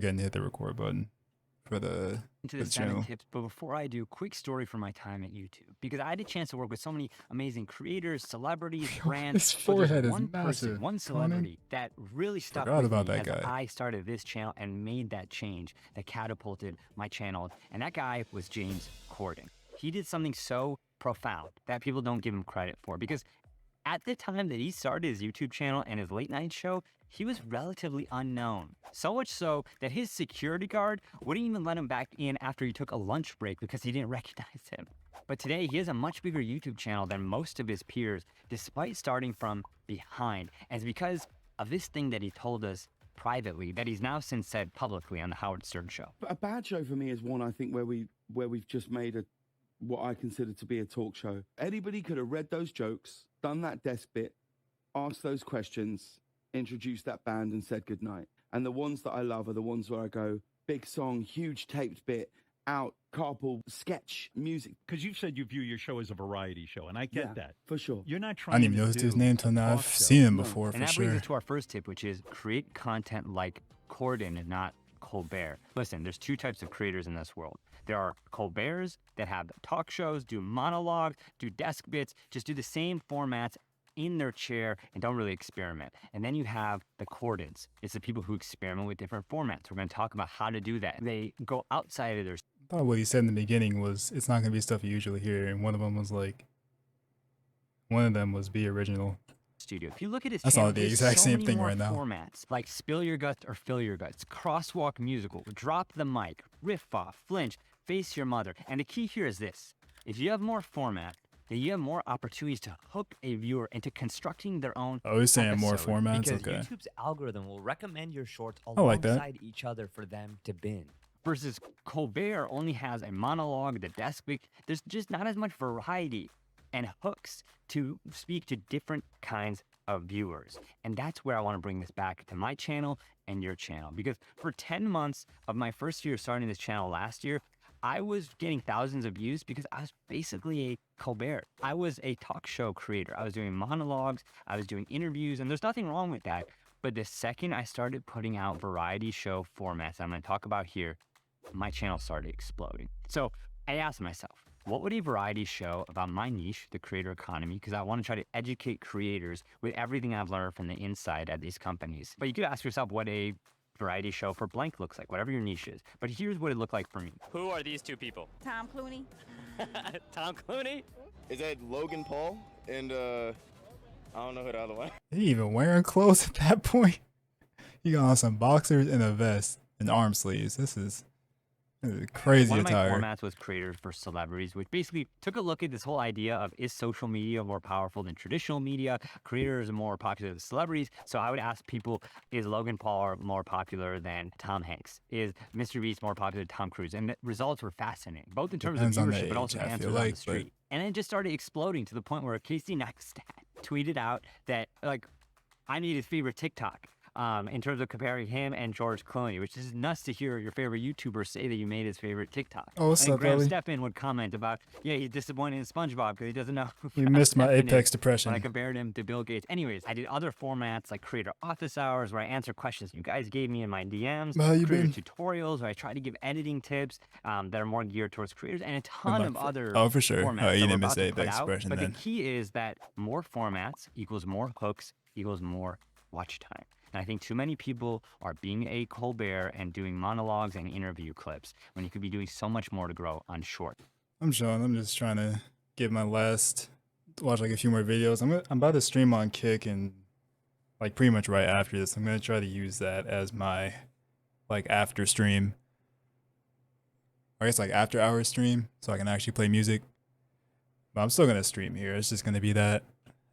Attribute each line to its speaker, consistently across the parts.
Speaker 1: Again, hit the record button for the
Speaker 2: into the 7 tips, but before I do, quick story from my time at YouTube, because I had a chance to work with so many amazing creators, celebrities, brands.
Speaker 1: His
Speaker 2: But there's
Speaker 1: forehead is
Speaker 2: one person,
Speaker 1: massive.
Speaker 2: one celebrity that really stuck
Speaker 1: Forgot
Speaker 2: with
Speaker 1: about
Speaker 2: me
Speaker 1: that
Speaker 2: as
Speaker 1: guy.
Speaker 2: I started this channel and made that change that catapulted my channel, and that guy was James Corden. He did something so profound that people don't give him credit for, because at the time that he started his YouTube channel and his late night show, he was relatively unknown. So much so that his security guard wouldn't even let him back in after he took a lunch break because he didn't recognize him. But today, he has a much bigger YouTube channel than most of his peers, despite starting from behind. And it's because of this thing that he told us privately that he's now since said publicly on the Howard Stern show.
Speaker 3: A bad show for me is one, I think, where we've just made what I consider to be a talk show. Anybody could have read those jokes, done that desk bit, asked those questions, introduced that band and said goodnight. And the ones that I love are the ones where I go, big song, huge taped bit, out, carpool, sketch, music.
Speaker 4: Because you've said you view your show as a variety show, and I get that.
Speaker 3: For sure.
Speaker 4: You're not
Speaker 1: I
Speaker 4: trying
Speaker 1: didn't even
Speaker 4: to
Speaker 1: notice his
Speaker 4: do
Speaker 1: name
Speaker 4: a
Speaker 1: till now.
Speaker 4: talk
Speaker 1: I've
Speaker 4: show.
Speaker 1: seen him before,
Speaker 2: And
Speaker 1: for
Speaker 2: that brings
Speaker 1: sure.
Speaker 2: us to our first tip, which is create content like Corden and not Colbert. Listen, there's two types of creators in this world. There are Colberts that have talk shows, do monologues, do desk bits, just do the same formats in their chair and don't really experiment. And then you have the Cordens. It's the people who experiment with different formats. We're going to talk about how to do that. They go outside of their
Speaker 1: I thought what he said in the beginning was, it's not going to be stuff you usually hear. And one of them was be original.
Speaker 2: studio. If you look at his
Speaker 1: That's
Speaker 2: channel,
Speaker 1: all the
Speaker 2: there's
Speaker 1: exact
Speaker 2: so
Speaker 1: same
Speaker 2: many
Speaker 1: thing
Speaker 2: more
Speaker 1: right now.
Speaker 2: formats, like Spill Your Guts or Fill Your Guts, Crosswalk Musical, Drop the Mic, Riff Off, Flinch, Face Your Mother. And the key here is this. If you have more format, then you have more opportunities to hook a viewer into constructing their own
Speaker 1: Oh, he's saying more
Speaker 2: episode.
Speaker 1: formats?
Speaker 5: Because
Speaker 1: Okay.
Speaker 5: YouTube's algorithm will recommend your shorts
Speaker 1: I like that.
Speaker 5: alongside each other for them to binge.
Speaker 2: Versus Colbert only has a monologue, the desk week. There's just not as much variety and hooks to speak to different kinds of viewers. And that's where I want to bring this back to my channel and your channel. Because for 10 months of my first year starting this channel last year, I was getting thousands of views because I was basically a Colbert. I was a talk show creator. I was doing monologues, I was doing interviews, and there's nothing wrong with that. But the second I started putting out variety show formats I'm going to talk about here, my channel started exploding. So I asked myself, what would a variety show about my niche, the creator economy, because I want to try to educate creators with everything I've learned from the inside at these companies. But you could ask yourself what a variety show for blank looks like, whatever your niche is. But here's what it looked like for me.
Speaker 6: Who are these two people?
Speaker 7: Tom Clooney.
Speaker 6: Tom Clooney?
Speaker 8: Is that Logan Paul? And I don't know who the other one.
Speaker 1: He even wearing clothes at that point? He got on some boxers and a vest and arm sleeves. This is crazy
Speaker 2: One of my
Speaker 1: attire.
Speaker 2: formats was Creators for Celebrities, which basically took a look at this whole idea of, is social media more powerful than traditional media? Creators are more popular than celebrities. So I would ask people, is Logan Paul more popular than Tom Hanks? Is Mr. Beast more popular than Tom Cruise? And the results were fascinating, both in terms
Speaker 1: Depends on
Speaker 2: of
Speaker 1: the
Speaker 2: viewership, but also
Speaker 1: age, I
Speaker 2: answers
Speaker 1: feel
Speaker 2: on
Speaker 1: like,
Speaker 2: the street. And it just started exploding to the point where Casey Neistat tweeted out that, like, I need his favorite TikTok. In terms of comparing him and George Clooney, which is nuts to hear your favorite YouTuber say that you made his favorite TikTok.
Speaker 1: Oh, what's
Speaker 2: and
Speaker 1: up,
Speaker 2: Graham
Speaker 1: Ellie?
Speaker 2: Stephan would comment about, yeah, he's disappointed in SpongeBob because he doesn't know who
Speaker 1: You
Speaker 2: Graham
Speaker 1: missed my
Speaker 2: Stephan
Speaker 1: apex
Speaker 2: is.
Speaker 1: depression.
Speaker 2: When I compared him to Bill Gates. Anyways, I did other formats like creator office hours where I answer questions you guys gave me in my DMs,
Speaker 1: How you
Speaker 2: creator
Speaker 1: been?
Speaker 2: tutorials where I try to give editing tips that are more geared towards creators, and a ton of other
Speaker 1: Oh, for sure.
Speaker 2: formats
Speaker 1: Oh,
Speaker 2: that
Speaker 1: you
Speaker 2: we're
Speaker 1: didn't miss
Speaker 2: about
Speaker 1: the
Speaker 2: to put
Speaker 1: apex
Speaker 2: out.
Speaker 1: depression
Speaker 2: But
Speaker 1: then.
Speaker 2: the key is that more formats equals more hooks equals more watch time. And I think too many people are being a Colbert and doing monologues and interview clips when you could be doing so much more to grow on short.
Speaker 1: I'm Sean. I'm just trying to get my watch like a few more videos. I'm about to stream on Kick, and like pretty much right after this, I'm gonna try to use that as my like after stream. Or I guess like after hour stream, so I can actually play music. But I'm still gonna stream here. It's just gonna be that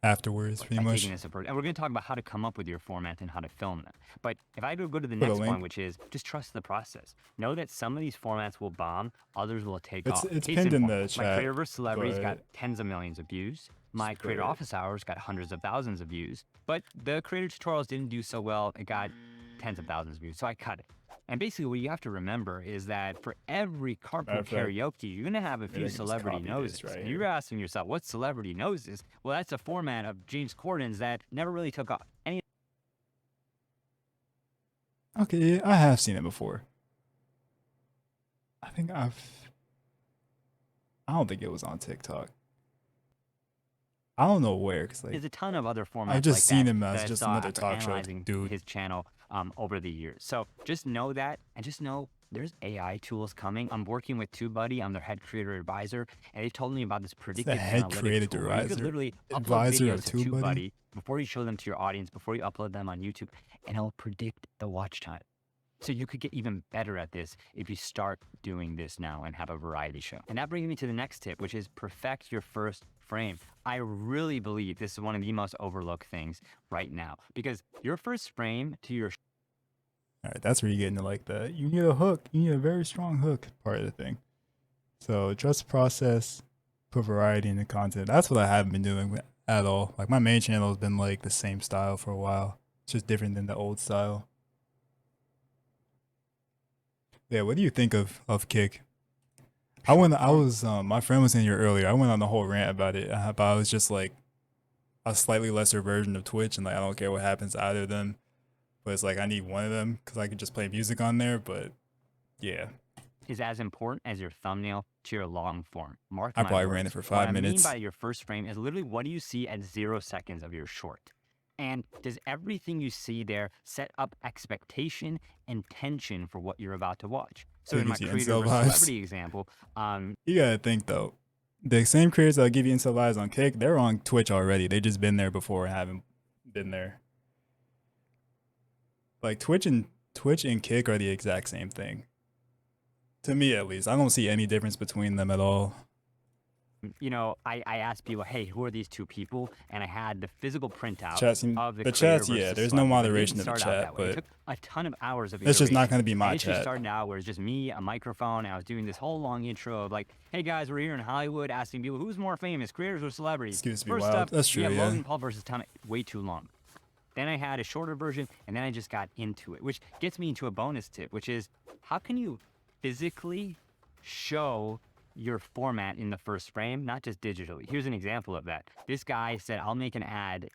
Speaker 1: afterwards, pretty
Speaker 2: By
Speaker 1: much.
Speaker 2: taking this approach. And we're going to talk about how to come up with your format and how to film them. But if I go to the
Speaker 1: Put a
Speaker 2: next
Speaker 1: link.
Speaker 2: one, which is just trust the process. Know that some of these formats will bomb, others will take
Speaker 1: It's-
Speaker 2: off.
Speaker 1: it's
Speaker 2: Case
Speaker 1: pinned in
Speaker 2: point,
Speaker 1: the
Speaker 2: My
Speaker 1: chat,
Speaker 2: Creator vs. Celebrities got
Speaker 1: but-
Speaker 2: tens of millions of views. My Creator
Speaker 1: But-
Speaker 2: Office Hours got hundreds of thousands of views. But the Creator Tutorials didn't do so well. It got tens of thousands of views. So I cut it. And basically what you have to remember is that for every carpool
Speaker 1: Matter of fact,
Speaker 2: karaoke, you're going to have a
Speaker 1: I
Speaker 2: few
Speaker 1: can just
Speaker 2: celebrity
Speaker 1: copy this
Speaker 2: noses.
Speaker 1: right
Speaker 2: And
Speaker 1: here.
Speaker 2: you're asking yourself, what celebrity noses? Well, that's a format of James Corden's that never really took off.
Speaker 1: Okay, yeah, I have seen it before. I think I don't think it was on TikTok. I don't know where, cause like
Speaker 2: There's a ton of other formats
Speaker 1: I've just
Speaker 2: like
Speaker 1: seen
Speaker 2: that
Speaker 1: him
Speaker 2: that
Speaker 1: as
Speaker 2: I
Speaker 1: just
Speaker 2: saw
Speaker 1: another
Speaker 2: after
Speaker 1: talk show
Speaker 2: analyzing
Speaker 1: dude.
Speaker 2: his channel over the years. So just know that, and just know there's AI tools coming. I'm working with TubeBuddy. I'm their head creator advisor, and they told me about this
Speaker 1: It's the
Speaker 2: predictive
Speaker 1: head
Speaker 2: analytics
Speaker 1: creator
Speaker 2: tool where you could literally upload
Speaker 1: advisor
Speaker 2: videos
Speaker 1: of
Speaker 2: to
Speaker 1: TubeBuddy.
Speaker 2: TubeBuddy before you show them to your audience, before you upload them on YouTube, and it'll predict the watch time. So you could get even better at this if you start doing this now and have a variety show. And that brings me to the next tip, which is perfect your first frame. I really believe this is one of the most overlooked things right now, because your first frame to your
Speaker 1: All right, that's where you get into like the you need a hook, you need a very strong hook part of the thing. So trust the process, put variety in the content. That's what I haven't been doing at all. Like my main channel has been like the same style for a while. It's just different than the old style. Yeah, what do you think of Kick? I was my friend was in here earlier. I went on the whole rant about it. But I was just like a slightly lesser version of Twitch, and like I don't care what happens to either of them. But it's like I need one of them because I could just play music on there. But yeah,
Speaker 2: is as important as your thumbnail to your long form. Mark
Speaker 1: I
Speaker 2: my
Speaker 1: probably
Speaker 2: words.
Speaker 1: ran it for
Speaker 2: What
Speaker 1: 5
Speaker 2: I mean
Speaker 1: minutes.
Speaker 2: by your first frame is literally what do you see at 0 seconds of your short? And does everything you see there set up expectation and tension for what you're about to watch? So in my
Speaker 1: Gives you
Speaker 2: creator
Speaker 1: incel
Speaker 2: versus
Speaker 1: vibes.
Speaker 2: celebrity example,
Speaker 1: You gotta think though, the same creators that'll give you instant lives on Kick, they're on Twitch already. They just been there before and haven't been there. Like Twitch and Kick are the exact same thing. To me at least. I don't see any difference between them at all.
Speaker 2: you know, I asked people, hey, who are these two people? And I had the physical printout of the creator
Speaker 1: chats, yeah,
Speaker 2: versus
Speaker 1: there's no
Speaker 2: celebrity, but it
Speaker 1: moderation
Speaker 2: didn't
Speaker 1: of the
Speaker 2: start out
Speaker 1: chat,
Speaker 2: that way. It
Speaker 1: but
Speaker 2: took a ton of hours of
Speaker 1: it's just not
Speaker 2: iteration.
Speaker 1: gonna be my
Speaker 2: I initially
Speaker 1: chat.
Speaker 2: started out where it's just me, a microphone, and I was doing this whole long intro of like, hey guys, we're here in Hollywood asking people who's more famous, creators or celebrities.
Speaker 1: Excuse me,
Speaker 2: First
Speaker 1: wild.
Speaker 2: up,
Speaker 1: That's true,
Speaker 2: we have
Speaker 1: yeah.
Speaker 2: Logan Paul versus Tom, way too long. Then I had a shorter version, and then I just got into it, which gets me into a bonus tip, which is how can you physically show your format in the first frame, not just digitally. Here's an example of that. This guy said, I'll make an ad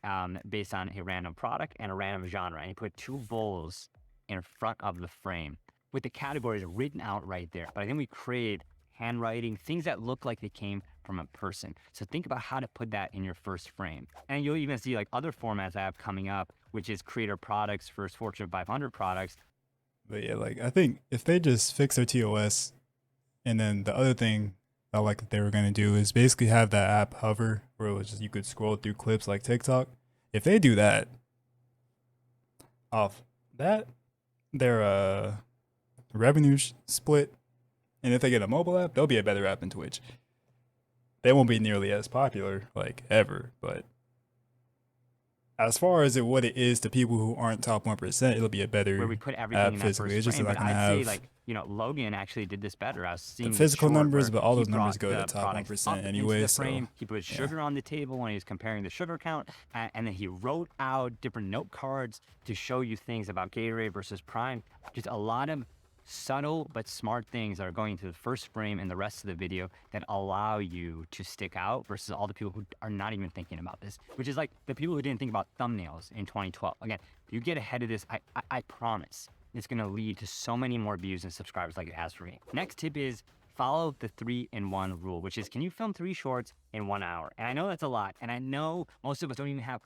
Speaker 2: based on a random product and a random genre. And he put 2 bowls in front of the frame with the categories written out right there. But I think we create handwriting, things that look like they came from a person. So think about how to put that in your first frame. And you'll even see like other formats I have coming up, which is creator products versus Fortune 500 products.
Speaker 1: But yeah, like I think if they just fix their TOS, and then the other thing I like that they were gonna do is basically have that app hover where it was just you could scroll through clips like TikTok. If they do that, off that, their revenue split, and if they get a mobile app, they'll be a better app than Twitch. They won't be nearly as popular like ever, but as far as what it is to people who aren't top 1%, it'll be a better
Speaker 2: where we put everything
Speaker 1: app
Speaker 2: in that
Speaker 1: physically.
Speaker 2: first
Speaker 1: It's just
Speaker 2: frame.
Speaker 1: not
Speaker 2: But
Speaker 1: gonna
Speaker 2: I'd say
Speaker 1: have
Speaker 2: like, you know, Logan actually did this better. I was seeing
Speaker 1: the
Speaker 2: this
Speaker 1: physical
Speaker 2: short
Speaker 1: numbers,
Speaker 2: where
Speaker 1: but all
Speaker 2: he
Speaker 1: those numbers
Speaker 2: brought
Speaker 1: go to the
Speaker 2: the
Speaker 1: top
Speaker 2: products
Speaker 1: 1%
Speaker 2: up into
Speaker 1: anyway.
Speaker 2: the
Speaker 1: So
Speaker 2: frame. He put sugar on the table when he was comparing the sugar count, and then he wrote out different note cards to show you things about Gatorade versus Prime. Just a lot of subtle but smart things that are going to the first frame and the rest of the video that allow you to stick out versus all the people who are not even thinking about this, which is like the people who didn't think about thumbnails in 2012. Again, if you get ahead of this, I promise it's going to lead to so many more views and subscribers like it has for me. Next tip is follow the 3-in-1 rule, which is can you film 3 shorts in 1 hour? And I know that's a lot, and I know most of us don't even have.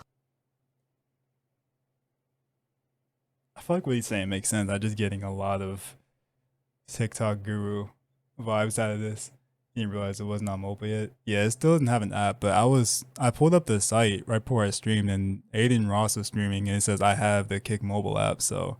Speaker 1: I feel like what he's saying makes sense. I'm just getting a lot of TikTok guru vibes out of this. Didn't realize it wasn't on mobile yet. Yeah, it still doesn't have an app, but I pulled up the site right before I streamed, and Aiden Ross was streaming, and it says I have the Kick mobile app, so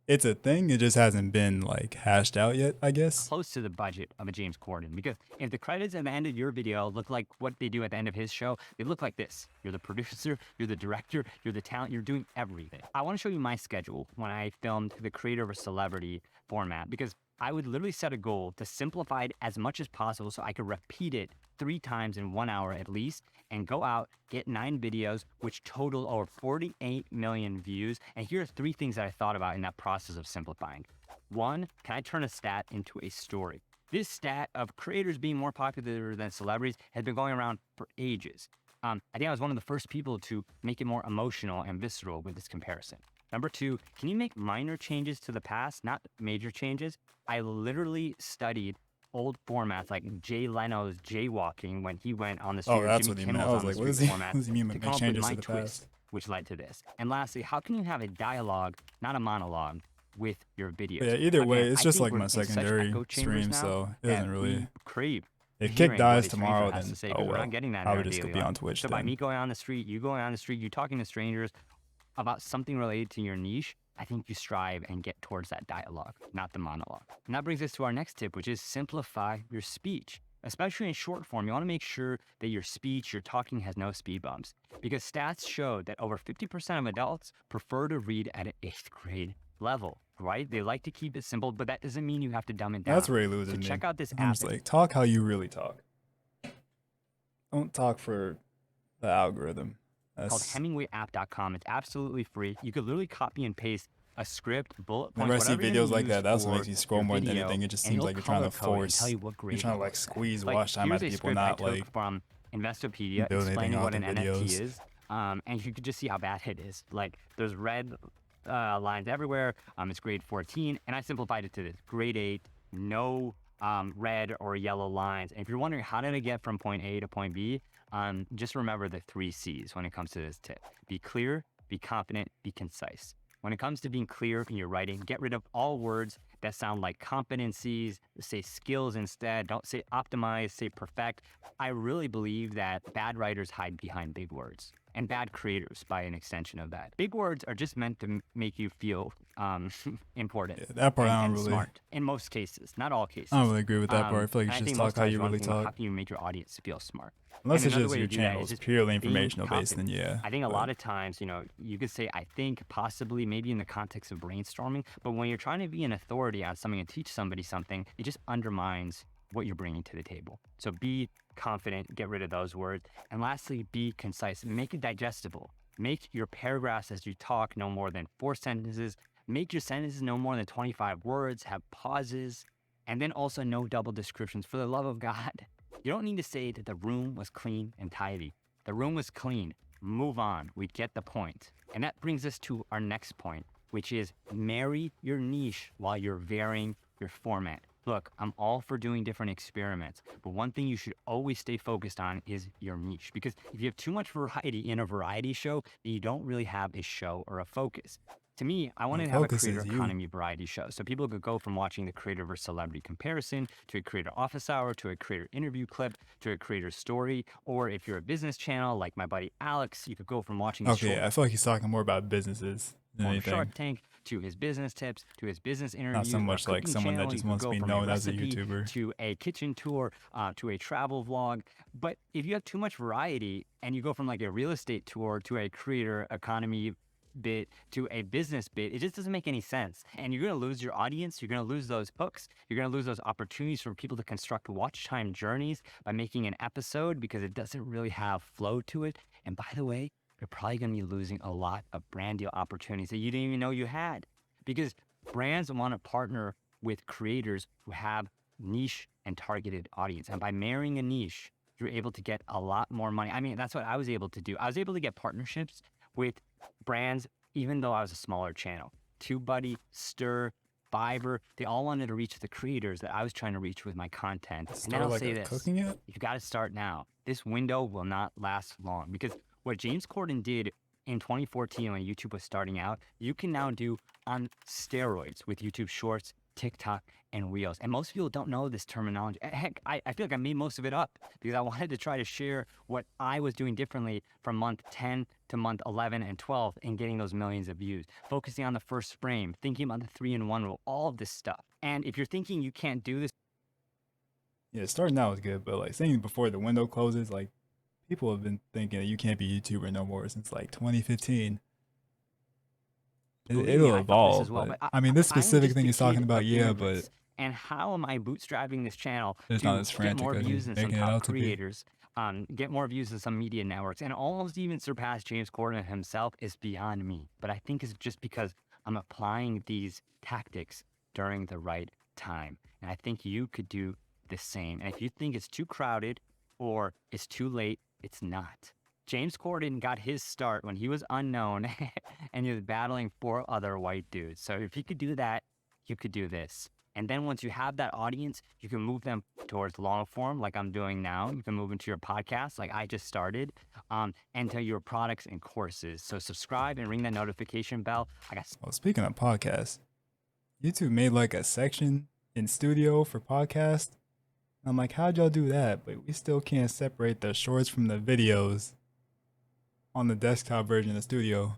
Speaker 1: it's a thing. It just hasn't been like hashed out yet, I guess.
Speaker 2: Close to the budget of a James Corden, because if the credits at the end of your video look like what they do at the end of his show, they look like this. You're the producer, you're the director, you're the talent, you're doing everything. I want to show you my schedule when I filmed the creator of celebrity format, because I would literally set a goal to simplify it as much as possible so I could repeat it 3 times in 1 hour at least, and go out, get 9 videos, which total over 48 million views. And here are 3 things that I thought about in that process of simplifying. 1, can I turn a stat into a story? This stat of creators being more popular than celebrities has been going around for ages. I think I was one of the first people to make it more emotional and visceral with this comparison. Number 2, can you make minor changes to the past, not major changes? I literally studied old formats like Jay Leno's jaywalking when he went on the street.
Speaker 1: Oh,
Speaker 2: or
Speaker 1: that's
Speaker 2: Jimmy
Speaker 1: what he meant.
Speaker 2: Kimmel's
Speaker 1: I was
Speaker 2: on the
Speaker 1: like, what
Speaker 2: street
Speaker 1: does
Speaker 2: format
Speaker 1: what does he mean by
Speaker 2: to
Speaker 1: make
Speaker 2: come up with
Speaker 1: changes
Speaker 2: my
Speaker 1: to the
Speaker 2: twist,
Speaker 1: past?
Speaker 2: which led to this. And lastly, how can you have a dialogue, not a monologue, with your videos?
Speaker 1: But yeah, either way,
Speaker 2: Again,
Speaker 1: it's
Speaker 2: I
Speaker 1: just
Speaker 2: think
Speaker 1: like
Speaker 2: we're
Speaker 1: my
Speaker 2: in such
Speaker 1: secondary
Speaker 2: echo chambers
Speaker 1: stream,
Speaker 2: now
Speaker 1: so it
Speaker 2: that
Speaker 1: doesn't really.
Speaker 2: we crave
Speaker 1: If
Speaker 2: hearing
Speaker 1: Kick
Speaker 2: what
Speaker 1: dies
Speaker 2: a stranger
Speaker 1: tomorrow,
Speaker 2: has
Speaker 1: then
Speaker 2: to say,
Speaker 1: oh
Speaker 2: 'cause we're
Speaker 1: well.
Speaker 2: not getting that in
Speaker 1: I
Speaker 2: our
Speaker 1: would just go
Speaker 2: daily
Speaker 1: be
Speaker 2: life.
Speaker 1: on Twitch
Speaker 2: So by
Speaker 1: then.
Speaker 2: me going on the street, you going on the street, you talking to strangers about something related to your niche, I think you strive and get towards that dialogue, not the monologue. And that brings us to our next tip, which is simplify your speech. Especially in short form, you want to make sure that your speech, your talking has no speed bumps. Because stats show that over 50% of adults prefer to read at an 8th grade level, right? They like to keep it simple, but that doesn't mean you have to dumb it down.
Speaker 1: That's where he loses
Speaker 2: So
Speaker 1: me.
Speaker 2: check out this
Speaker 1: I'm
Speaker 2: app.
Speaker 1: just like, talk how you really talk. Don't talk for the algorithm.
Speaker 2: Called
Speaker 1: That's,
Speaker 2: HemingwayApp.com. It's absolutely free. You could literally copy and paste a script, bullet points,
Speaker 1: whenever I see
Speaker 2: whatever you're
Speaker 1: videos
Speaker 2: gonna
Speaker 1: like that,
Speaker 2: use
Speaker 1: that's what
Speaker 2: for
Speaker 1: makes you scroll
Speaker 2: your
Speaker 1: more than
Speaker 2: video,
Speaker 1: anything. It just
Speaker 2: and
Speaker 1: seems
Speaker 2: it'll
Speaker 1: like you're trying to
Speaker 2: color code and
Speaker 1: force.
Speaker 2: tell you what
Speaker 1: You're
Speaker 2: grade
Speaker 1: trying
Speaker 2: it
Speaker 1: to like
Speaker 2: looks like.
Speaker 1: squeeze
Speaker 2: Like,
Speaker 1: watch time
Speaker 2: here's
Speaker 1: out
Speaker 2: a
Speaker 1: of people,
Speaker 2: script
Speaker 1: not
Speaker 2: I
Speaker 1: like
Speaker 2: took from Investopedia
Speaker 1: build anything
Speaker 2: explaining
Speaker 1: off
Speaker 2: what
Speaker 1: the
Speaker 2: an NFT
Speaker 1: videos.
Speaker 2: is, and you could just see how bad it is. Like there's red lines everywhere. It's grade 14, and I simplified it to this: grade 8, no red or yellow lines. And if you're wondering how did I get from point A to point B, just remember the 3 C's when it comes to this tip: be clear, be confident, be concise. When it comes to being clear in your writing, get rid of all words that sound like competencies, say skills instead. Don't say optimize, say perfect. I really believe that bad writers hide behind big words, and bad creators by an extension of that. Big words are just meant to make you feel important.
Speaker 1: Yeah, that part
Speaker 2: and,
Speaker 1: I don't
Speaker 2: and
Speaker 1: really.
Speaker 2: smart. In most cases, not all cases.
Speaker 1: I don't really agree with that part. I feel like you
Speaker 2: and
Speaker 1: should
Speaker 2: think
Speaker 1: just
Speaker 2: most
Speaker 1: talk how
Speaker 2: times
Speaker 1: you
Speaker 2: one
Speaker 1: really
Speaker 2: thing, how
Speaker 1: talk.
Speaker 2: can you make your audience feel smart?
Speaker 1: Unless
Speaker 2: And
Speaker 1: it's
Speaker 2: another
Speaker 1: just
Speaker 2: way
Speaker 1: your
Speaker 2: to do that
Speaker 1: channel
Speaker 2: is
Speaker 1: is
Speaker 2: just
Speaker 1: purely
Speaker 2: being
Speaker 1: informational based, then
Speaker 2: confident.
Speaker 1: yeah.
Speaker 2: I think a
Speaker 1: but-
Speaker 2: lot of times, you could say, I think, possibly, maybe in the context of brainstorming, but when you're trying to be an authority on something and teach somebody something, it just undermines what you're bringing to the table. So be confident, get rid of those words. And lastly, be concise. Make it digestible. Make your paragraphs as you talk no more than 4 sentences. Make your sentences no more than 25 words. Have pauses. And then also no double descriptions. For the love of God, you don't need to say that the room was clean and tidy. The room was clean. Move on. We get the point. And that brings us to our next point, which is marry your niche while you're varying your format. Look, I'm all for doing different experiments, but one thing you should always stay focused on is your niche. Because if you have too much variety in a variety show, then you don't really have a show or a focus. To me, I want to have a
Speaker 1: focus
Speaker 2: creator
Speaker 1: is you.
Speaker 2: economy variety show. So people could go from watching the creator versus celebrity comparison to a creator office hour to a creator interview clip to a creator story. Or if you're a business channel like my buddy Alex, you could go from watching his
Speaker 1: Okay, I feel like he's talking more about businesses than
Speaker 2: from
Speaker 1: anything.
Speaker 2: Shark Tank to his business tips to his business interview.
Speaker 1: Not so
Speaker 2: or
Speaker 1: much like
Speaker 2: cooking
Speaker 1: someone that
Speaker 2: channel.
Speaker 1: just
Speaker 2: You could
Speaker 1: wants to
Speaker 2: go
Speaker 1: be
Speaker 2: from
Speaker 1: known as a
Speaker 2: recipe
Speaker 1: YouTuber.
Speaker 2: to a kitchen tour to a travel vlog. But if you have too much variety and you go from like a real estate tour to a creator economy bit to a business bit, it just doesn't make any sense. And you're going to lose your audience. You're going to lose those hooks. You're going to lose those opportunities for people to construct watch time journeys by making an episode because it doesn't really have flow to it. And by the way, you're probably going to be losing a lot of brand deal opportunities that you didn't even know you had, because brands want to partner with creators who have niche and targeted audience. And by marrying a niche, you're able to get a lot more money. I mean, that's what I was able to do. I was able to get partnerships with brands, even though I was a smaller channel. TubeBuddy, Stir, Fiverr, they all wanted to reach the creators that I was trying to reach with my content. And then
Speaker 1: Start
Speaker 2: I'll
Speaker 1: like
Speaker 2: say
Speaker 1: a
Speaker 2: this:
Speaker 1: cooking app?
Speaker 2: you got to start now. This window will not last long, because what James Corden did in 2014 when YouTube was starting out, you can now do on steroids with YouTube Shorts, TikTok, and Reels. And most people don't know this terminology. Heck, I feel like I made most of it up because I wanted to try to share what I was doing differently from month 10 to month 11 and 12 and getting those millions of views. Focusing on the first frame, thinking about the 3-in-1 rule, all of this stuff. And if you're thinking you can't do this,
Speaker 1: Yeah, starting out was good, but like saying before the window closes, like people have been thinking that you can't be a YouTuber no more since like 2015.
Speaker 2: believe me,
Speaker 1: It'll
Speaker 2: I thought this
Speaker 1: evolve.
Speaker 2: as well,
Speaker 1: But,
Speaker 2: but
Speaker 1: I mean, this
Speaker 2: I'm
Speaker 1: specific
Speaker 2: just
Speaker 1: thing
Speaker 2: a
Speaker 1: he's talking
Speaker 2: kid
Speaker 1: about,
Speaker 2: of
Speaker 1: yeah,
Speaker 2: immigrants.
Speaker 1: but
Speaker 2: And how am I bootstrapping this channel
Speaker 1: it's
Speaker 2: to
Speaker 1: not as
Speaker 2: get
Speaker 1: frantic
Speaker 2: more
Speaker 1: as
Speaker 2: views
Speaker 1: he's
Speaker 2: than some
Speaker 1: making it
Speaker 2: top
Speaker 1: out to be.
Speaker 2: creators, get more views than some media networks, and almost even surpass James Corden himself is beyond me. But I think it's just because I'm applying these tactics during the right time. And I think you could do the same. And if you think it's too crowded or it's too late, it's not. James Corden got his start when he was unknown and he was battling 4 other white dudes. So if you could do that, you could do this. And then once you have that audience, you can move them towards long form like I'm doing now. You can move into your podcast like I just started, and to your products and courses. So subscribe and ring that notification bell. I got
Speaker 1: Well, speaking of podcasts, YouTube made like a section in studio for podcasts. I'm like, how'd y'all do that? But we still can't separate the shorts from the videos on the desktop version of studio.